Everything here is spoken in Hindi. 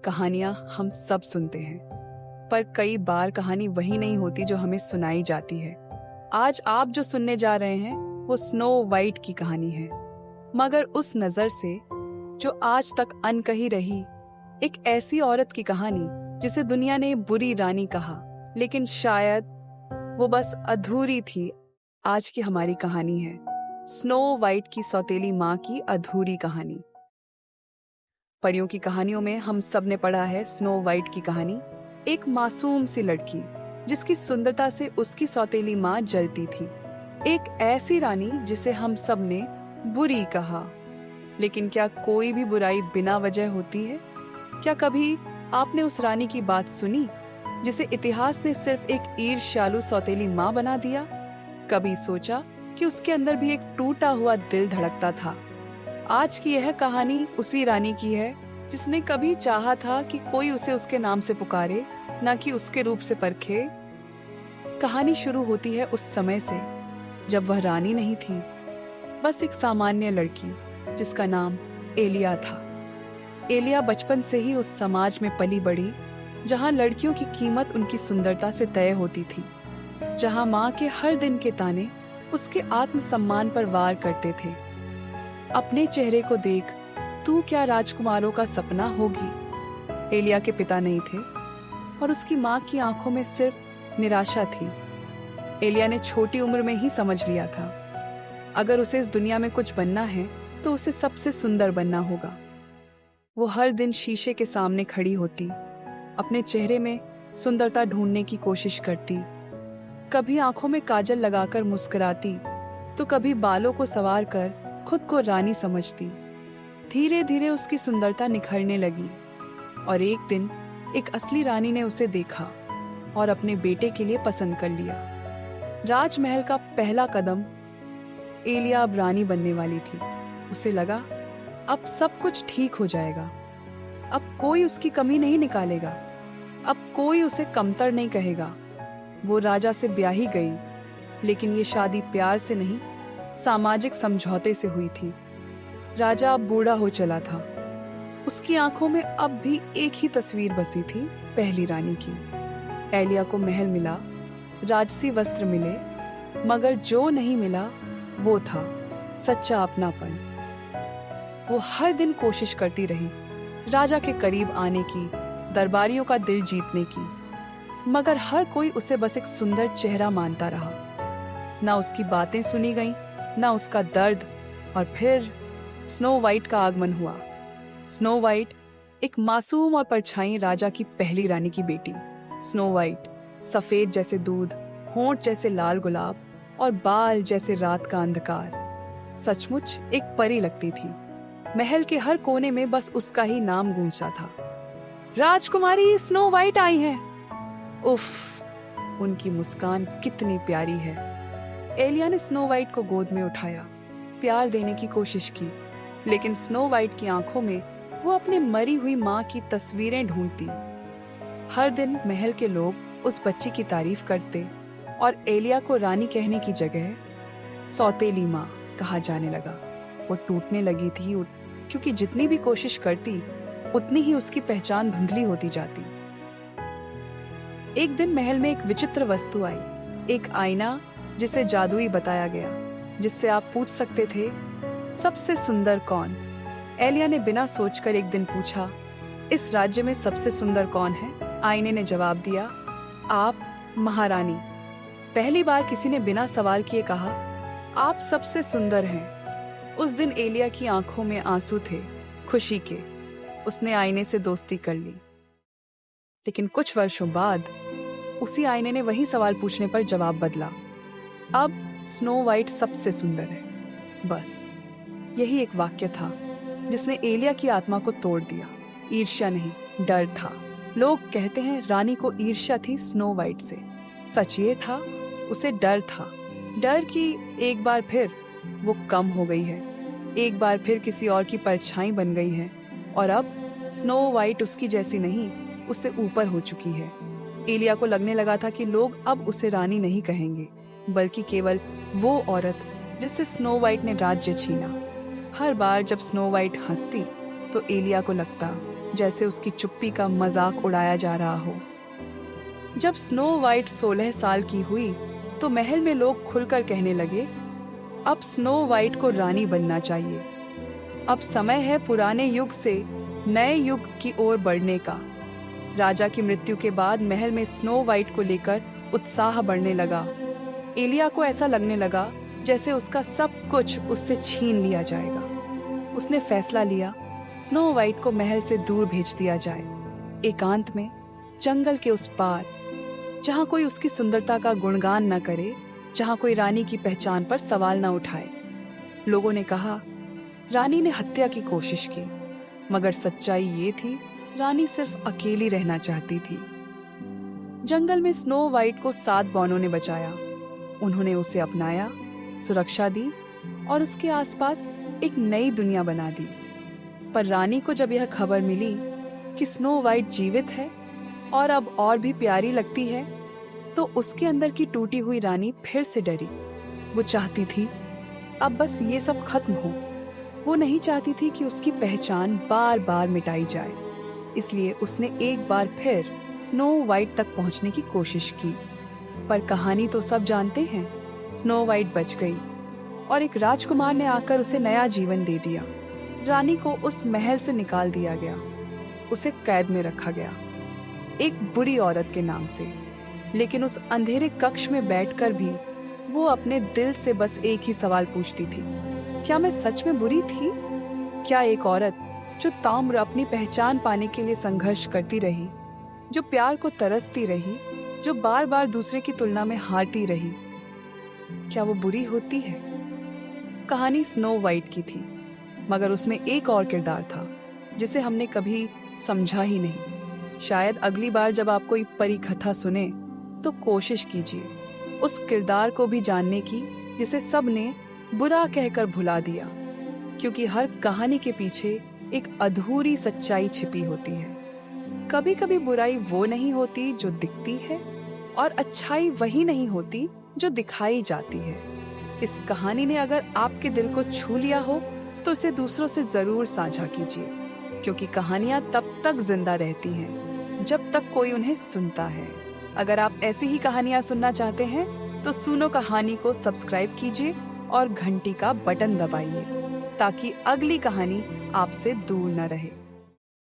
कहानियां हम सब सुनते हैं, पर कई बार कहानी वही नहीं होती जो हमें सुनाई जाती है। आज आप जो सुनने जा रहे हैं वो स्नो वाइट की कहानी है, मगर उस नजर से जो आज तक अनकही रही। एक ऐसी औरत की कहानी जिसे दुनिया ने बुरी रानी कहा, लेकिन शायद वो बस अधूरी थी। आज की हमारी कहानी है स्नो वाइट की सौतेली माँ की अधूरी कहानी। परियों की कहानियों में हम सब ने पढ़ा है स्नो वाइट की कहानी, एक मासूम सी लड़की जिसकी सुंदरता से उसकी सौतेली माँ जलती थी। एक ऐसी रानी जिसे हम सब ने बुरी कहा, लेकिन क्या कोई भी बुराई बिना वजह होती है? क्या कभी आपने उस रानी की बात सुनी जिसे इतिहास ने सिर्फ एक ईर्ष्यालु सौतेली माँ बना दिया? कभी सोचा कि उसके अंदर भी एक टूटा हुआ दिल धड़कता था? आज की यह कहानी उसी रानी की है जिसने कभी चाहा था कि कोई उसे उसके नाम से पुकारे, ना कि उसके रूप से परखे। कहानी शुरू होती है उस समय से जब वह रानी नहीं थी, बस एक सामान्य लड़की जिसका नाम एलिया था। एलिया बचपन से ही उस समाज में पली बढ़ी जहां लड़कियों की कीमत उनकी सुंदरता से तय होती थी, जहां माँ के हर दिन के ताने उसके आत्मसम्मान पर वार करते थे। अपने चेहरे को देख, तू क्या राजकुमारों का सपना होगी? एलिया के पिता नहीं थे और उसकी माँ की आंखों में सिर्फ निराशा थी। एलिया ने छोटी उम्र में ही समझ लिया था, अगर उसे इस दुनिया में कुछ बनना है तो उसे सबसे सुंदर बनना होगा। वो हर दिन शीशे के सामने खड़ी होती, अपने चेहरे में सुंदरता ढूंढने की कोशिश करती। कभी आंखों में काजल लगाकर मुस्कुराती, तो कभी बालों को संवार कर खुद को रानी समझती। धीरे धीरे उसकी सुंदरता निखरने लगी और एक दिन एक असली रानी ने उसे देखा और अपने बेटे के लिए पसंद कर लिया। राजमहल का पहला कदम, एलिया अब रानी बनने वाली थी। उसे लगा अब सब कुछ ठीक हो जाएगा, अब कोई उसकी कमी नहीं निकालेगा, अब कोई उसे कमतर नहीं कहेगा। वो राजा से ब्याही गई, लेकिन ये शादी प्यार से नहीं, सामाजिक समझौते से हुई थी। राजा अब बूढ़ा हो चला था। उसकी आंखों में अब भी एक ही तस्वीर बसी थी, पहली रानी की। एलिया को महल मिला, राजसी वस्त्र मिले, मगर जो नहीं मिला वो था सच्चा अपनापन। वो हर दिन कोशिश करती रही राजा के करीब आने की, दरबारियों का दिल जीतने की, मगर हर कोई उसे बस एक सुंदर चेहरा मानता रहा। ना उसकी बातें सुनी गईं, ना उसका दर्द। और फिर स्नो वाइट का आगमन हुआ। स्नो वाइट एक मासूम और परछाई राजा की पहली रानी की बेटी। स्नो वाइट सफेद जैसे दूध, होंठ जैसे लाल गुलाब और बाल जैसे रात का अंधकार। सचमुच एक परी लगती थी। महल के हर कोने में बस उसका ही नाम गूंजता था, राजकुमारी स्नो वाइट आई है। उफ, उनकी मुस्कान कितनी प्यारी है। एलिया ने स्नो वाइट को गोद में उठाया, प्यार देने की कोशिश की, लेकिन स्नो वाइट की आंखों में वो अपने मरी हुई माँ की तस्वीरें ढूंढती। हर दिन महल के लोग उस बच्ची की तारीफ करते और एलिया को रानी कहने की जगह सौतेली माँ कहा जाने लगा। वो टूटने लगी थी, क्योंकि जितनी भी कोशिश करती उतनी ही उसकी पहचान धुंधली होती जाती। एक दिन महल में एक विचित्र वस्तु आई, एक आईना जिसे जादुई बताया गया, जिससे आप पूछ सकते थे सबसे सुंदर कौन। एलिया ने बिना सोचकर एक दिन पूछा, इस राज्य में सबसे सुंदर कौन है? आईने ने जवाब दिया, आप महारानी। पहली बार किसी ने बिना सवाल किए कहा, आप सबसे सुंदर हैं। उस दिन एलिया की आंखों में आंसू थे, खुशी के। उसने आईने से दोस्ती कर ली। लेकिन कुछ वर्षों बाद उसी आईने ने वही सवाल पूछने पर जवाब बदला। अब स्नो वाइट सबसे सुंदर है। बस यही एक वाक्य था जिसने एलिया की आत्मा को तोड़ दिया। ईर्ष्या नहीं, डर था। लोग कहते हैं रानी को ईर्ष्या थी स्नो वाइट से। सच ये था, उसे डर था। डर कि एक बार फिर वो कम हो गई है, एक बार फिर किसी और की परछाई बन गई है, और अब स्नो वाइट उसकी जैसी नहीं, उससे ऊपर हो चुकी है। एलिया को लगने लगा था कि लोग अब उसे रानी नहीं कहेंगे, बल्कि केवल वो औरत जिससे स्नो वाइट ने राज्य छीना। हर बार जब स्नो वाइट हंसती तो एलिया को लगता जैसे उसकी चुप्पी का मजाक उड़ाया जा रहा हो। जब स्नो वाइट 16 साल की हुई तो महल में लोग खुलकर कहने लगे, अब स्नो वाइट को रानी बनना चाहिए। अब समय है पुराने युग से नए युग की ओर बढ़ने का। राजा की मृत्यु के बाद महल में स्नो वाइट को लेकर उत्साह बढ़ने लगा। एलिया को ऐसा लगने लगा जैसे उसका सब कुछ उससे छीन लिया जाएगा। उसने फैसला लिया, स्नो वाइट को महल से दूर भेज दिया जाए, एकांत में, जंगल के उस पार, जहां कोई उसकी सुंदरता का गुणगान न करे, जहां कोई रानी की पहचान पर सवाल न उठाए। लोगों ने कहा, रानी ने हत्या की कोशिश की, मगर सच्चाई ये थी, रानी सिर्फ अकेली रहना चाहती थी। जंगल में स्नो वाइट को 7 बौनों ने बचाया। उन्होंने उसे अपनाया, सुरक्षा दी और उसके आसपास एक नई दुनिया बना दी। पर रानी को जब यह खबर मिली कि स्नो वाइट जीवित है और अब और भी प्यारी लगती है, तो उसके अंदर की टूटी हुई रानी फिर से डरी। वो चाहती थी अब बस ये सब खत्म हो। वो नहीं चाहती थी कि उसकी पहचान बार बार मिटाई जाए। इसलिए उसने एक बार फिर स्नो वाइट तक पहुंचने की कोशिश की। पर कहानी तो सब जानते हैं, स्नो वाइट बच गई और एक राजकुमार ने आकर उसे नया जीवन दे दिया। रानी को उस महल से निकाल दिया गया, उसे कैद में रखा गया, एक बुरी औरत के नाम से। लेकिन उस अंधेरे कक्ष में बैठकर भी वो अपने दिल से बस एक ही सवाल पूछती थी, क्या मैं सच में बुरी थी? क्या एक औरत जो ताउम्र अपनी पहचान पाने के लिए संघर्ष करती रही, जो प्यार को तरसती रही, जो बार बार दूसरे की तुलना में हारती रही, क्या वो बुरी होती है? कहानी स्नो वाइट की थी, मगर उसमें एक और किरदार था जिसे हमने कभी समझा ही नहीं। शायद अगली बार जब आप कोई परी कथा सुने तो कोशिश कीजिए उस किरदार को भी जानने की जिसे सब ने बुरा कहकर भुला दिया, क्योंकि हर कहानी के पीछे एक अधूरी सच्चाई छिपी होती है। कभी कभी बुराई वो नहीं होती जो दिखती है, और अच्छाई वही नहीं होती जो दिखाई जाती है। इस कहानी ने अगर आपके दिल को छू लिया हो तो इसे दूसरों से जरूर साझा कीजिए, क्योंकि कहानियां तब तक जिंदा रहती हैं जब तक कोई उन्हें सुनता है। अगर आप ऐसी ही कहानियां सुनना चाहते हैं तो सुनो कहानी को सब्सक्राइब कीजिए और घंटी का बटन दबाइए, ताकि अगली कहानी आपसे दूर न रहे।